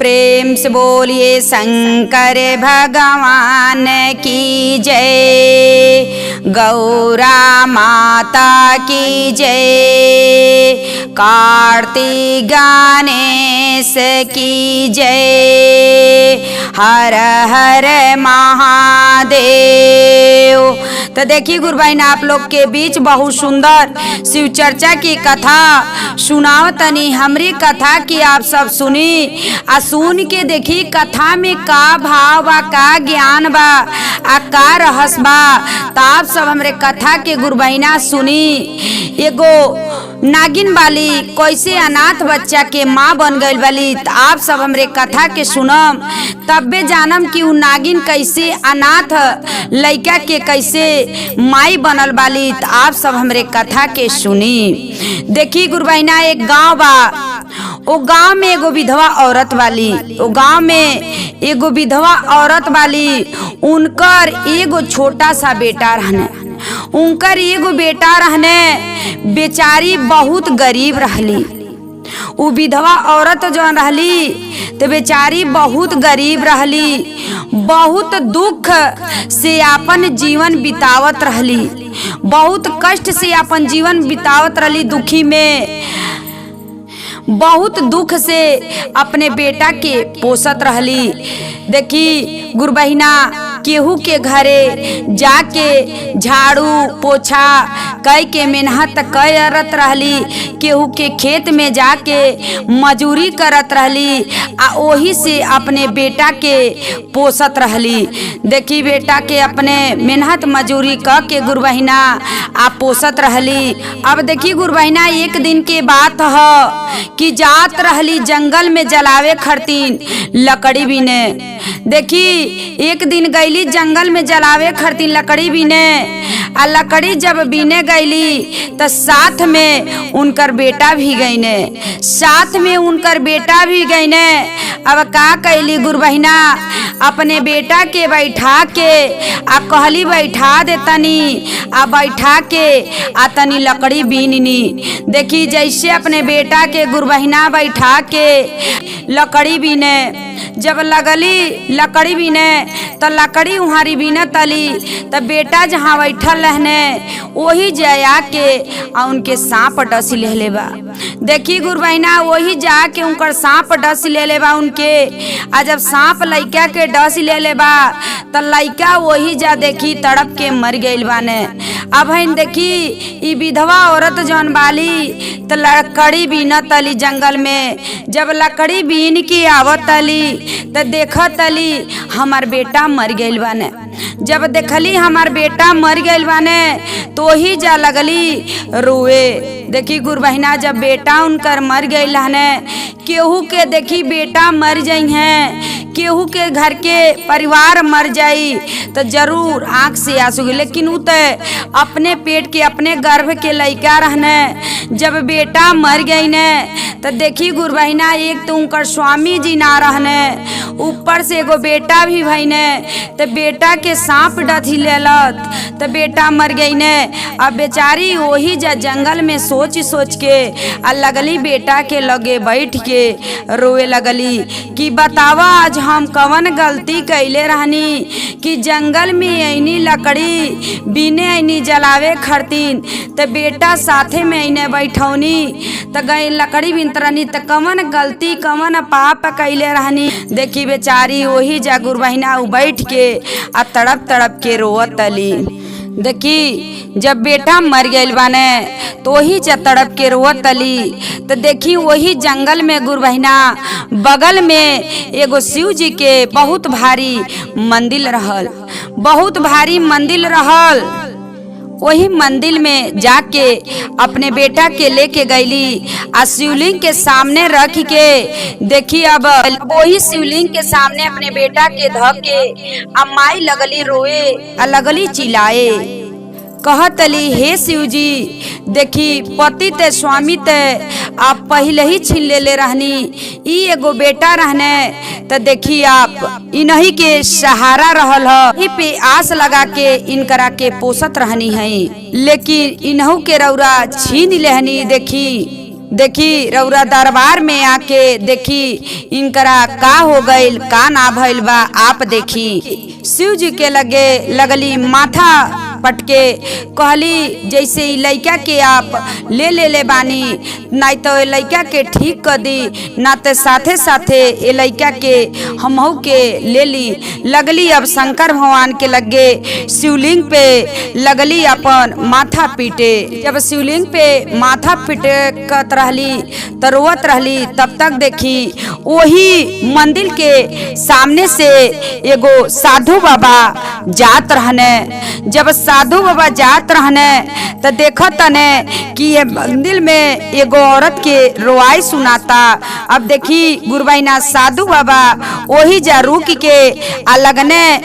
प्रेम से बोलिए शंकर भगवान की जय, गौरा माता की जय, कार्तिक गणेश की जय, हर हर महादेव। तो देखिए गुरु बहन, आप लोग के बीच बहुत सुंदर शिव चर्चा की कथा सुनाओ तनी। हमरी कथा की आप सब सुनी आ सुन के देखी कथा में का भाव बा, का ज्ञान बा, आ का रहस्य बा। तो आप सब हमरे कथा के गुरु बहिना सुनी। एगो नागिन वाली कैसे अनाथ बच्चा के माँ बन गई वाली, तो आप सब हमरे कथा के सुनम तब्बे जानम कि उ नागिन कैसे अनाथ लड़का के कैसे माई बनल वाली। तो आप सब हमरे कथा के सुनी। देखी गुरु बहिना, एक गांव बा, ओ गांव में एगो विधवा औरत वाली, ओ गांव में एगो विधवा औरत वाली, उनकर एगो छोटा सा बेटा रहने। उनकर एगो बेटा रहने, बेचारी बहुत गरीब रहली। उ विधवा औरत जो रहली तो बेचारी बहुत गरीब रहली, बहुत दुख से अपन जीवन बितावत रहली, बहुत कष्ट से अपन जीवन बितावत रहली। दुखी में बहुत दुख से अपने बेटा के पोसत रहली। देखी गुरु बहिना, केहू के घरे जाके झाड़ू पोछा कई के मेहनत करत रहली, केहू के खेत में जाके मजूरी करत रहली, आ ओही से अपने बेटा के पोसत रहली। देखी बेटा के अपने मेहनत मजूरी क के गुरु बहिना आ पोसत रहली। अब देखी गुरु बहिना, एक दिन के बात ह कि जात रहली जंगल में जलावे खरतीन लकड़ी बीने। देखी एक दिन गईली जंगल में जलावे खरतीन लकड़ी बीने, आ लकड़ी जब बीने गईली तो साथ में उनकर बेटा भी गईने, साथ में उनकर बेटा भी गईने। अब का कैली गुरु बहिना, अपने बेटा के बैठा के आ कहली बैठा दे तनी, आ बैठा के आ तनी लकड़ी बीननी। देखी जैसे अपने बेटा के गुरु बहिना बैठा के लकड़ी बीने, जब लगली लकड़ी बीने तो लकड़ी उहारी बीने तली, तो बेटा जहाँ बैठल रहने वही जाया के आ उनके सांप डसी ले लेबा। देखी गुरु बहिना, वही जाके उनकर सांप डसी ले लेबा उनके। आ जब सांप लइका के डसी ले लेबा तो लइका वही जा देखी तड़प के मर गइल बाने। अब हन देखी ई विधवा औरत जौन बाली तो लकड़ी बीन तली जंगल में। जब लकड़ी बीन के आवत तली तो देखत तली हमार बेटा मर गइल बाने। जब देखली हमार बेटा मर गइल बाने तो ही जा लगली रोए। देखी गुरु बहिना, जब बेटा उनकर मर गइल हने, केहू के देखी बेटा मर जाई हैं, केहू के घर के परिवार मर जाई तो जरूर आँख से आंसू गिरे, लेकिन उ तो अपने पेट के अपने गर्भ के लइका रहने। जब बेटा मर गई ने तो देखी गुरु बहिना, एक तो उनकर स्वामी जी ना रहने, ऊपर से एगो बेटा भी भईने, तो बेटा के सांप डथी लेलत तो बेटा मर गई ने। अब बेचारी वही जा जंगल में सोच सोच के आ लगली बेटा के लगे बैठ के रोए लगली कि बतावा आज हम कवन गलती कैले रहनी कि जंगल में ऐनी लकड़ी बीने ऐनी जलावे खरतीन, तो बेटा साथे में ऐने बैठौनी तो गई लकड़ी बीनत रहनी, तो कवन गलती कवन पाप कैले रहनी। देखी बेचारी वही जा गुरु बहिना उ बैठ के आ तड़प तड़प के रोवत तली। देखी जब बेटा मर गइल बाने तो वही जा तड़प के रोवत तली। तो देखी वही जंगल में गुरु बहिना बगल में एगो शिव जी के बहुत भारी मंदिर रहल, बहुत भारी मंदिर रहल। वही मंदिर में जाके अपने बेटा के लेके गईली आ शिवलिंग के सामने रख के देखी अब वही शिवलिंग के सामने अपने बेटा के धऽ के आ माई लगली रोए आ लगली चिल्लाए, कहतली हे शिव जी, देखी पति ते स्वामी ते आप पहले ही छीन ले रहनी, ई एगो बेटा रहने तो देखी आप इन्हीं के सहारा रहल है पे आस लगा के इनकरा के पोसत रहनी है, लेकिन इन्हों के रौरा छीन लेहनी। देखी देखी रउरा दरबार में आके देखी इनकरा का हो गईल का ना भइल बा। आप देखी शिव जी के लगे लगली माथा पटके कहली जैसे ई लइका के आप ले बानी नहीं तो ए लइका के ठीक कर दी ना तो साथे साथे ए लइका के हमहू के ले ली। लगली अब शंकर भगवान के लगे शिवलिंग पे लगली अपन माथा पीटे। जब शिवलिंग पे माथा पीटकत रहली तो रोवत रहली। तब तक देखी वही मंदिर के सामने से एगो साधु बाबा जात रहने। जब साधु बाबा जात रहने तो देखत तने कि ये मंदिर में एगो औरत के रोआई सुनाता। अब देखी गुरबाइना साधु बाबा वही जा रुक के आ लगने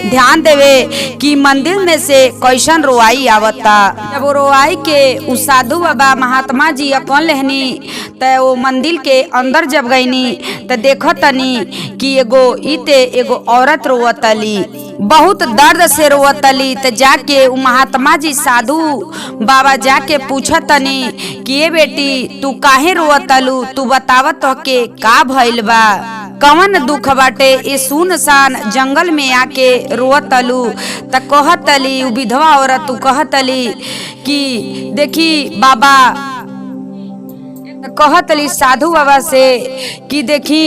ध्यान देवे कि मंदिर में से कैसन रोआई आवता। जब वो रोआई के उ साधु बाबा महात्मा जी अपन लेहनी तो वो मंदिर के अंदर जब गईनी तो देखत तनी कि एगो औरत रोवतली, बहुत दर्द से रोवतली। तो जाके उ महात्मा जी साधु बाबा जाके पूछत तनी कि ये बेटी तू काहे रोवतलू, तू बतावत तो के का भइल बा, कवन दुख बाटे ये सुनसान जंगल में आके रोवतलू। त कहतली उ विधवा औरत तू कहतली कि देखी बाबा कहतली साधु बाबा से कि देखी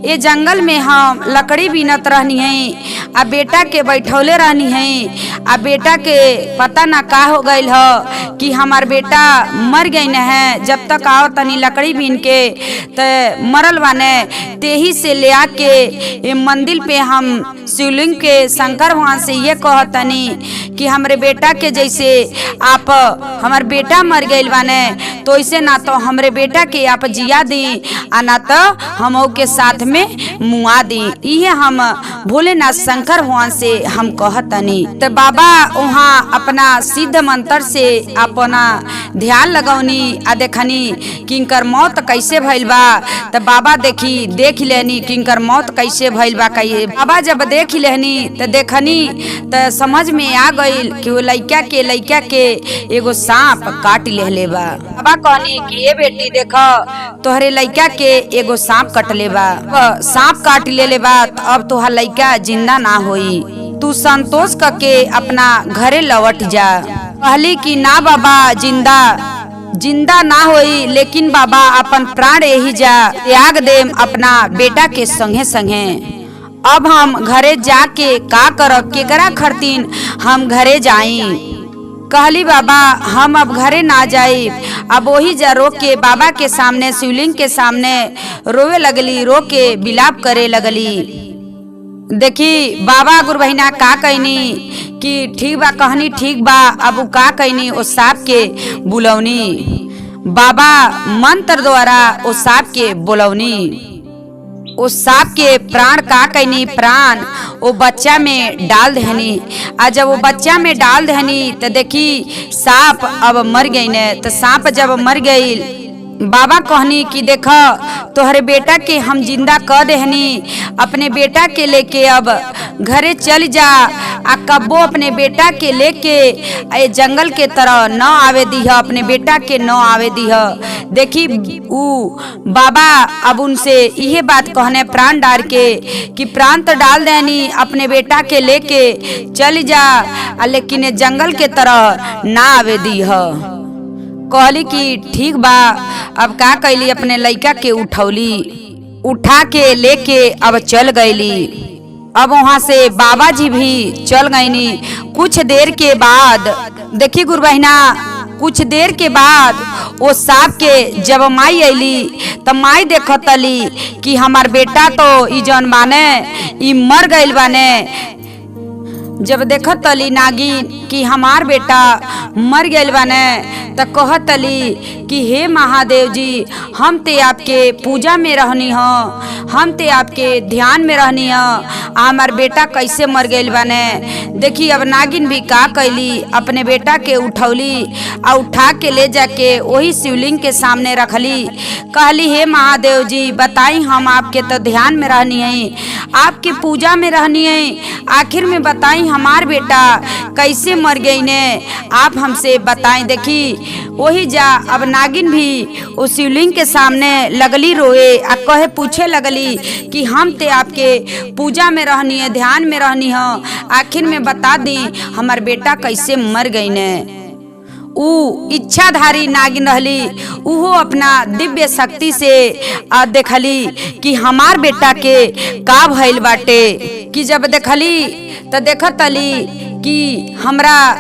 ये जंगल में हम लकड़ी बीनत रहनी है आ बेटा के बैठौले रहनी है आ बेटा के पता ना का हो गईल ह कि हमार बेटा मर गई न है। जब तक आओ तनी लकड़ी बीन के ते मरल बाने तेही से ले आके ये मंदिर पे हम शिवलिंग के शंकर भगवान से ये कहतनी कि हमरे बेटा के जैसे आप हमार बेटा मर गईल बाने तो ऐसे ना तो हमरे बेटा के आप जिया दी आ ना तो हम के साथ में मुआ दी। ये हम भोलेनाथ शंकर भगवान से हम कहतनी। तो बाबा वहाँ अपना सिद्ध मंत्र से अपना ध्यान लगौनी आ देखनी कि इनकर मौत कैसे भइल बा। तो बाबा देख लेनी कि इनकर मौत कैसे भइल बा। कहिए बाबा जब देख लेनी तो देखनी तो समझ में आ गईल कि वो लइका के एगो सांप काट लेले बा। बाबा कहनी कि ये बेटी देखो तोहरे लइका के एगो सांप कटले बा, सांप काट लेले बा। अब तोहार लइका जिंदा ना होई, तू संतोष करके अपना घरे लौट जा। कहली कि ना बाबा जिंदा ना होई, लेकिन बाबा अपन प्राण यही जा त्याग देम अपना बेटा के संगे संगे। अब हम घरे जाके का करब, केकरा खरतीन हम घरे जाई। कहली बाबा हम अब घरे ना जाई। अब वही जा रो के बाबा के सामने शिवलिंग के सामने रोवे लगली, रो के विलाप करे लगली। देखी बाबा गुरु बहिना का कहनी कि ठीक बा, कहनी ठीक बा। अब उ का कहनी ओ सांप के बुलौनी, बाबा मंत्र द्वारा ओ सांप के बुलौनी। ओ सांप के प्राण का कहनी, प्राण वो बच्चा में डाल दहनी। आ जब वो बच्चा में डाल दहनी तो देखी सांप अब मर गई ने। तो सांप जब मर गई बाबा कहनी कि देखो तोहरे बेटा के हम जिंदा कर देहनी, अपने बेटा के लेके अब घरे चल जा आ कब्बो अपने बेटा के लेके ए जंगल के तरह न आवे दीह, अपने बेटा के न आवे दीह। देखी उ बाबा अब उनसे यही बात कहने प्राण डाल के कि प्राण तो डाल देनी, अपने बेटा के लेके चल जा लेकिन जंगल के तरह ना आवे दीह। कहली कि ठीक बा। अब का कैली अपने लइका के उठा के लेके अब चल गईली। अब वहाँ से बाबा जी भी चल गईनी। कुछ देर के बाद देखी गुरु बहिना, कुछ देर के बाद वो सांप के जब माई अली तब माई देखतली कि हमार बेटा तो ई जौन बाने ई मर गईल बाने। जब देखतली नागिन कि हमार बेटा मर गईल बाने तो कहतली कि हे महादेव जी हम ते आपके पूजा में रहनी हो, हम ते आपके ध्यान में रहनी हो, हमार बेटा कैसे मर गईल बाने। देखी अब नागिन भी का कैली, अपने बेटा के उठौली और उठा के ले जाके वही शिवलिंग के सामने रखली। कहली हे महादेव जी बताई, हम आपके तो ध्यान में रहनी है, आपकी पूजा में रहनी है, आखिर में बताई भाई हमार बेटा कैसे मर गई ने, आप हमसे बताएं। देखी वही जा अब नागिन भी उस शिवलिंग के सामने लगली रोए आ कहे पूछे लगली कि हम ते आपके पूजा में रहनी है, ध्यान में रहनी है, आखिर में बता दी हमार बेटा कैसे मर गई ने। ऊ इच्छाधारी नागिन रहली, उहो अपना दिव्य शक्ति से देखली कि हमार बेटा के का भइल बाटे। कि जब देखली तो देखतली कि हमरा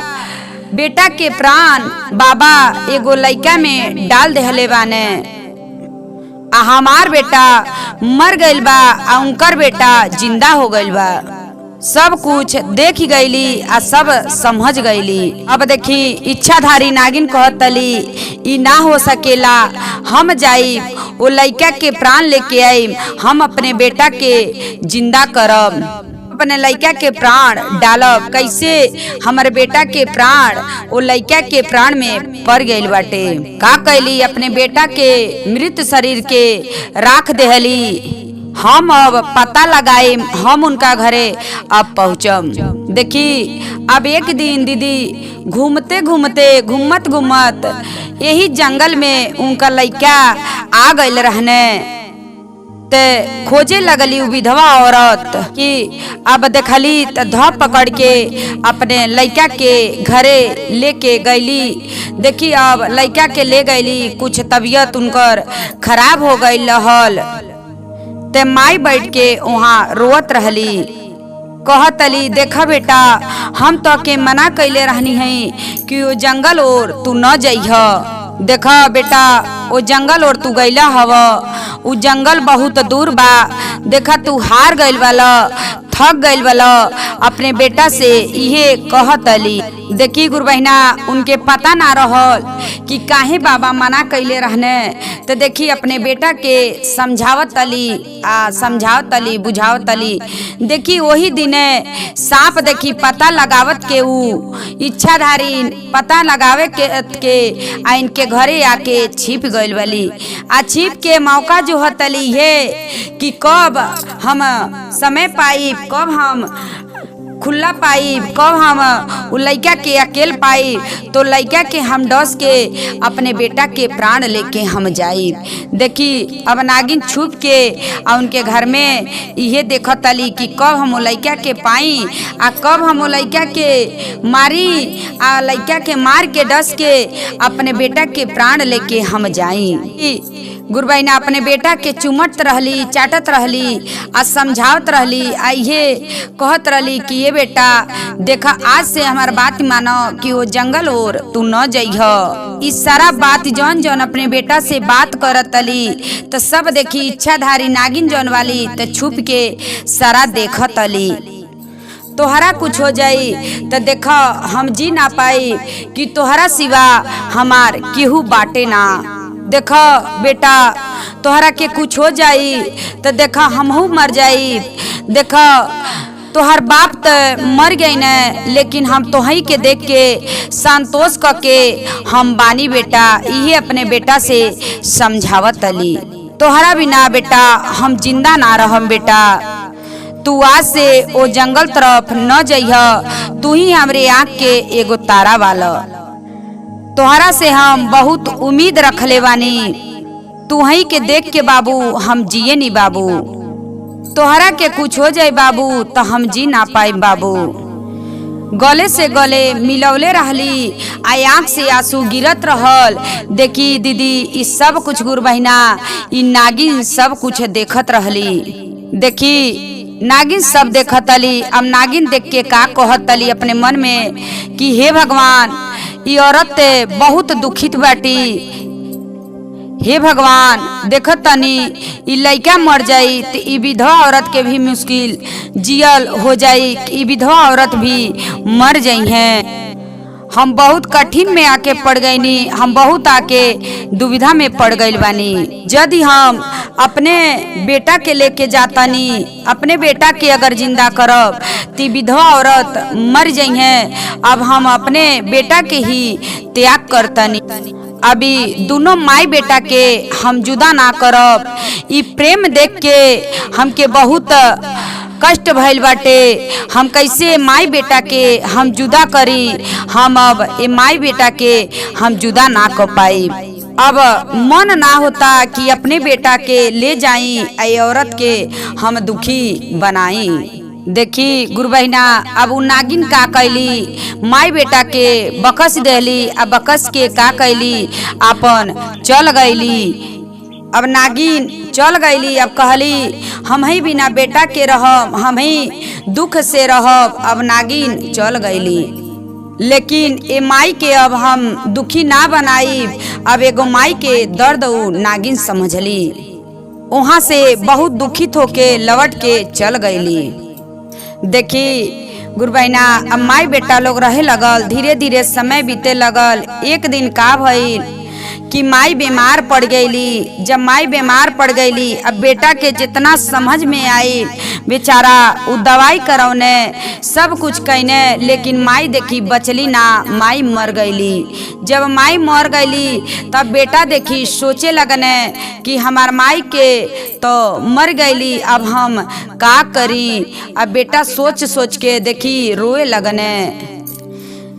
बेटा के प्राण बाबा एगो लइका में डाल देहले बाने आ हमार बेटा मर गइल बा आ उनकर बेटा जिंदा हो गइल बा। सब कुछ देख गईली आ सब समझ गईली। अब देखी इच्छाधारी नागिन कहतली ई ना हो सकेला, हम जाई वो लइका के प्राण लेके आई, हम अपने बेटा के जिंदा करब, अपने लइका के प्राण डालब। कैसे हमारे बेटा के प्राण वो लइका के प्राण में पड़ गइल बाटे। का कैली अपने बेटा के मृत शरीर के राख देहली। हम अब पता लगाए, हम उनका घरे अब पहुँचम। देखी अब एक दिन दीदी घूमते घूमते घूमत घूमत यही जंगल में उनका लइका आ गइल रहने। ते खोजे लगली विधवा औरत कि अब देखली तो धप पकड़ के अपने लइका के घरे लेके गईली। देखी अब लइका के ले गईली, कुछ तबीयत उनकर खराब हो गई रहल। ते माई बैठ के वहाँ रोवत रहली, कहतली देखा बेटा हम तो के मना कैले रहनी है कि वो जंगल और तू न जइह। देखा बेटा वो जंगल और तू गईला हव, वो जंगल बहुत दूर बा। देखा तू हार गइल वाला, थक गइल वाला, अपने बेटा से इहे कहतली। देखी गुरु बहिना उनके पता ना रहल कि काहे बाबा मना कैले रहने। तो देखी अपने बेटा के समझावतली बुझावतली। देखी वही दिने सांप देखी पता लगावत के ऊ इच्छाधारी पता लगावे के आ इनके घरे आके छिप गइल वाली। आ छिप के मौका जो हतली है कि कब हम समय पाई, कब हम खुला पाई, कब हम उ लइका के अकेल पाई, तो लइका के हम डस के अपने बेटा के प्राण लेके हम जाई। देखी अब नागिन छुप के आ उनके घर में इहे देखतली कि कब हम लइका के पाई आ कब हम लइका के मारी आ लइका के मार के डस के अपने बेटा के प्राण लेके हम जाई। गुरुबाई अपने बेटा के चुमट रहली, चाटत रहली आ समझावत रहली। आ ये कहत रहली कि ये बेटा देखा आज से हमार बात मानो कि वो जंगल और तू न जइह। इस सारा बात जौन जौन अपने बेटा से बात करतली तो सब देखी इच्छाधारी नागिन जौन वाली तो छुप के सारा देखतली। तोहरा कुछ हो जाई तो देखा हम जी ना पाई कि तोहरा सिवा हमार केहू बाटे ना। देखा बेटा तोहरा के कुछ हो जाई तो देखा हमहू मर जाई। देखा तोहर बाप तो मर गई न, लेकिन हम तोहही के देख के संतोष करके हम बानी बेटा। इहे अपने बेटा से समझावत अली। तोहरा बिना बेटा हम जिंदा ना रहम बेटा। तू आज से ओ जंगल तरफ न जइह, तू ही हमरे आँख के एगो तारा वाला। तोहरा से हम बहुत उम्मीद रखले बानी, तू ही के देख के बाबू हम जिए नी बाबू। तोहरा के कुछ हो जाए बाबू तो हम जी ना पाए बाबू। गले से गले मिलौले रहली, आई आँख से आंसू गिरत रहल। देखी दीदी ई सब कुछ गुरु बहिना ई नागिन सब कुछ देखत रहली। देखी नागिन सब देखतली। अब नागिन देख के का कहतली अपने मन में कि हे भगवान ई औरत बहुत दुखित बाटी। हे भगवान देखत तनी ई लइका मर जाई तो ई विधवा औरत के भी मुश्किल जियल हो जाई, ई विधवा औरत भी मर जाई हैं। हम बहुत कठिन में आके पड़ गईनी, हम बहुत आके दुविधा में पड़ गइल बानी। यदि हम अपने बेटा के लेके जातानी, अपने बेटा के अगर जिंदा करब तो विधवा औरत मर जाई हैं। अब हम अपने बेटा के ही त्याग करतानी। अभी दोनों माई बेटा के हम जुदा ना करब। ई प्रेम देख के हमके बहुत कष्ट भइल बाटे, हम कैसे माई बेटा के हम जुदा करी, हम अब ए माई बेटा के हम जुदा ना कर पाई। अब मन ना होता कि अपने बेटा के ले जाई, ऐ औरत के हम दुखी बनाई। देखी गुरु बहिना, अब उ नागिन का कैली, माई बेटा के बकस देली, अब बकस के का कैली, अपन चल गईली। अब नागिन चल गईली, अब कहली हम ही बिना बेटा के रहब, हम ही दुख से रहब। अब नागिन चल गईली, लेकिन ए माई के अब हम दुखी ना बनाई। अब एगो माई के दर्द उ नागिन समझली, वहाँ से बहुत दुखित होके लौट के चल गईली। देखी गुरु बहिना, अब माई बेटा लोग रहे लगल, धीरे धीरे समय बीते लगल। एक दिन का भइल कि माई बीमार पड़ गईली। जब माई बीमार पड़ गईली, अब बेटा के जितना समझ में आई, बेचारा उ दवाई करौने, सब कुछ कहने, लेकिन माई देखी बचली ना, माई मर गईली। जब माई मर गईली तब बेटा देखी सोचे लगने कि हमार माई के तो मर गईली, अब हम का करी। अब बेटा सोच सोच के देखी रोए लगने।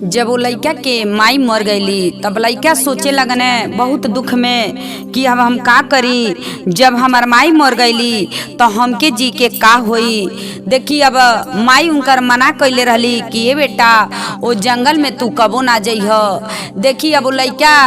जब वो लड़का के माई मर गईली तब लड़का सोचे लगने बहुत दुख में कि अब हम का करी, जब हमार माई मर गईली तो हमके जी के का होई। देखी अब माई उनकर मना कैले रहली कि ये बेटा वो जंगल में तू कबो ना जइह। देखी अब वो लड़का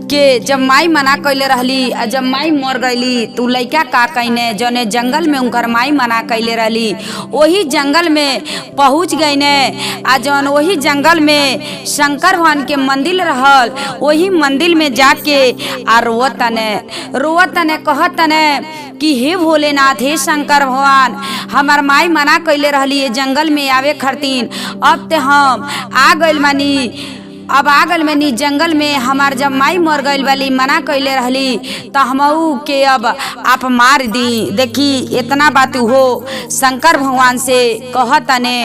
के जब माई मना कैले रहली, जब माई मर गईली तो लड़का का कहने, जौने जंगल में उनकर माई मना कैले रहली वही जंगल में पहुँच गईने। आ जौन वही जंगल में शंकर भगवान के मंदिर रहल, वही मंदिर में जाके आ रोवतने कहतने कि हे भोलेनाथ, हे शंकर भगवान, हमार माई मना कैले रहली ये जंगल में आवे खातिर, अब ते हम आ गइल मानी, अब आ गल में नी जंगल में। हमार जब माई मर गईल वाली मना कैले रहली तो हमऊ के अब आप मार दी। देखी इतना बात हो शंकर भगवान से कहतने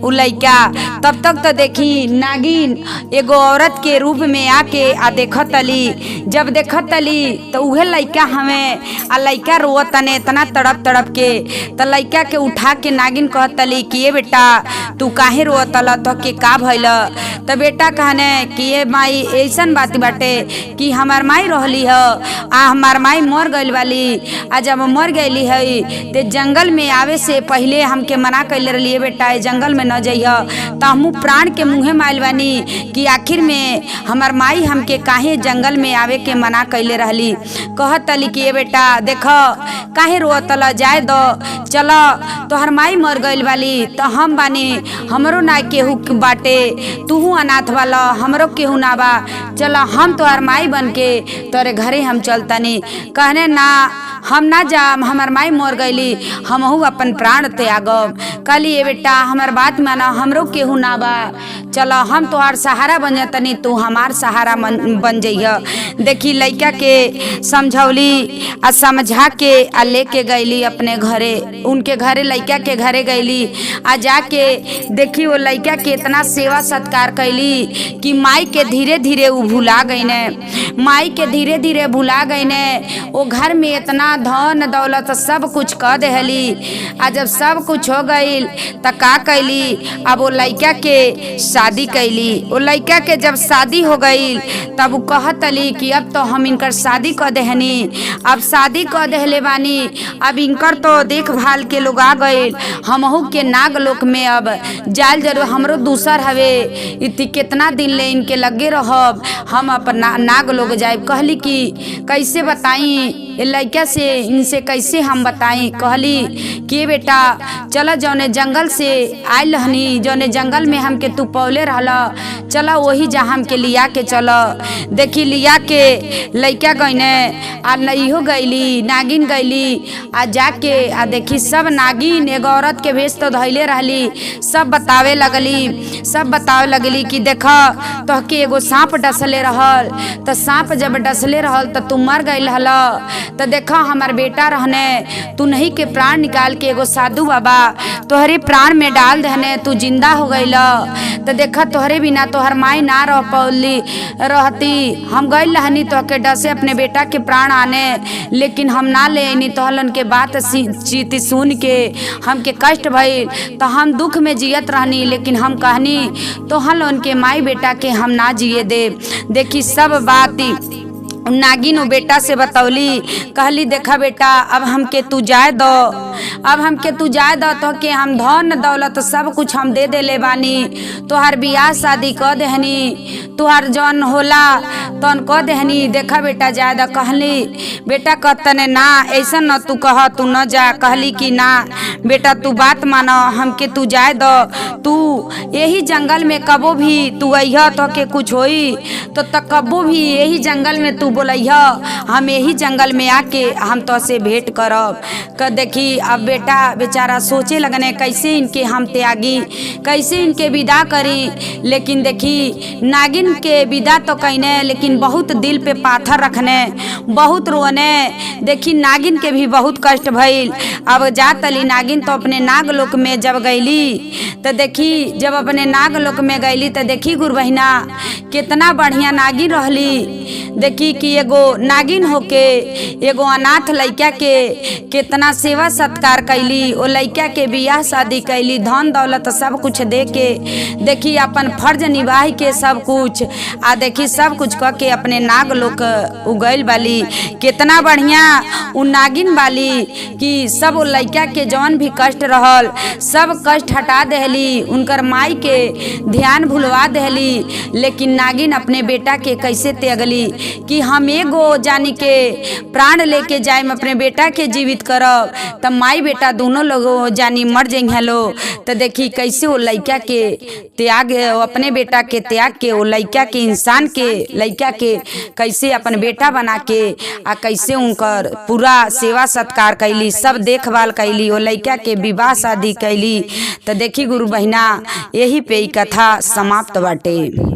उ लइका। तब तक तो देखी नागिन एगो औरत के रूप में आके आ देखतली। जब देखतली तो उहे लइका हमें आ लइका रोतने इतना तड़प तड़प के। तो लइका के उठा के नागिन कहतली कि ये बेटा तू काहे रोतल, तो के का भइल। तो बेटा कहने कि ये माई ऐसन बात बाटे कि हमार माई रहली है, आ हमार माई मर गईल वाली, आ जब मर गईली है ते जंगल में आवे से पहले हमके मना कैले रहली बेटा जंगल में न जइह। तो हमू प्राण के मुँहे माइल बानी कि आखिर में हमार माई हमके काहे जंगल में आवे के मना कैले रहली। कहतली कि ये बेटा देख काहे रोतल, जाए दो, चल तोहर माई मर गईल वाली तो हम बानी, हमरो ना केहू बाटे, तूहू अनाथ वाला, हमरो केहू ना बा, चल हम तोहर माई बन के तोरे घरे हम चलतनी। कहने ना हम ना जाम, हमार माई मर गईली, हमहू अपन प्राण त्यागब। कहली ये बेटा हमार बात माना, हमरो केहू ना बा, चल हम तोहार सहारा बन जातनी, तू हमार सहारा बन जइह। देखी लइका के समझौली आ समझा के आ लेके गईली अपने घरे, उनके घरे लइका के घरे गईली। आ जाके देखी वो लइका के इतना सेवा सत्कार कैली कि माई के धीरे धीरे वो भुला गईने, माई के धीरे धीरे भुला गईने। वो घर में इतना धन दौलत सब कुछ कह देहली। आ जब सब कुछ हो गईल त का कैली, अब वो लइका के शादी कैली। वो लइका के जब शादी हो गईल तब वो कहतली कि अब तो हम इनकर शादी कर देहनी, अब शादी कर देहले बानी, अब इनकर तो देखभाल के लोग आ गईल, हमहू के नागलोक में अब जाल जरूर, हमरो दूसर हवे, इतनी कितना दिन ले इनके लगे रहब, हम अपना नागलोक जाए। कहली कि कैसे बताई लइका से, इनसे कैसे हम बताई। कहली कि बेटा चल जौने जंगल से आयल हनी, जौने जंगल में हमके तू पौले रहला, चला वही जा हमके लिया के चल। देखी लिया के लइका गईने आ नईहो गईली, नागिन गईली। आ जाके आ देखी सब नागिन एगो औरत के भेष तो धैले रहली, सब बतावे लगली कि देख तोहके एगो सांप डसले रहल, तो सांप जब डसले रहल तो तू मर गई हल। तो देखा हमार बेटा रहने तू नहीं के प्राण निकाल के एगो साधु बाबा तोहरे प्राण में डाल देने, तू जिंदा हो गई। तो देखा तोहरे बिना तोहर माई ना रह पौली रहती, हम गई रहनी तोहके डसे अपने बेटा के प्राण आने, लेकिन हम ना ले आनी। तोहलन के बात चीती सुन के हमके कष्ट भइल, तो हम दुख में जियत रहनी, लेकिन हम कहनी तोहलन के माई बेटा के हम ना जिए दे। देखी सब बात नागिन बेटा से बतौली, कहली देखा बेटा अब हमके तू जाए दो, अब हमके तू जाए दो, तो के हम धन दौलत सब कुछ हम दे देले बानी, तोहार बियाह शादी क देहनी, तुहार जौन होला तन क देहनी। देखा बेटा जाए दो। कहली बेटा कहतने ना ऐसा न तू कह, तू न जा। कहली कि ना बेटा तू बात मानो, हमके तू जाए दो, तू यही जंगल में कबो भी तू अइह तो के कुछ होई तो कबो भी यही जंगल में तू बोलैया, हम यही जंगल में आके हम तो से भेंट करब। देखी अब बेटा बेचारा सोचे लगने कैसे इनके हम त्यागी, कैसे इनके विदा करी। लेकिन देखी नागिन के विदा तो कहने, लेकिन बहुत दिल पे पाथर रखने, बहुत रोने। देखी नागिन के भी बहुत कष्ट भइल। अब जा तली नागिन तो अपने नागलोक में जब गईली, तो देखी जब अपने नागलोक में गईली तो देखी गुरु बहिना कितना बढ़िया नागिन रहली। देखी कि एगो नागिन होके एगो अनाथ लइका के कितना सेवा सत्कार कैली, ओ लइका के बियाह शादी कैली, धन दौलत सब कुछ दे के देखी अपन फर्ज निभाई के सब कुछ आ देखी सब कुछ कह के अपने नाग लोक उगैल वाली। कितना बढ़िया उ नागिन वाली कि सब लइका के जौन भी कष्ट रहल सब कष्ट हटा देहली, उनकर माई के ध्यान भुलवा देहली। लेकिन नागिन अपने बेटा के कैसे त्यागली कि हम एगो जानी के प्राण लेके जाए अपने बेटा के जीवित करब, तब माई बेटा दोनों लोग जानी मर जाइए लो। तो देखी कैसे वो लइका के त्याग, अपने बेटा के त्याग के वो लइका के इंसान के लइका के कैसे अपन बेटा बना के आ कैसे उनकर पूरा सेवा सत्कार कैली, सब देखभाल कैली, वो लइका के विवाह शादी कैली। तो देखी गुरु बहिना यही पे कथा समाप्त बाटे।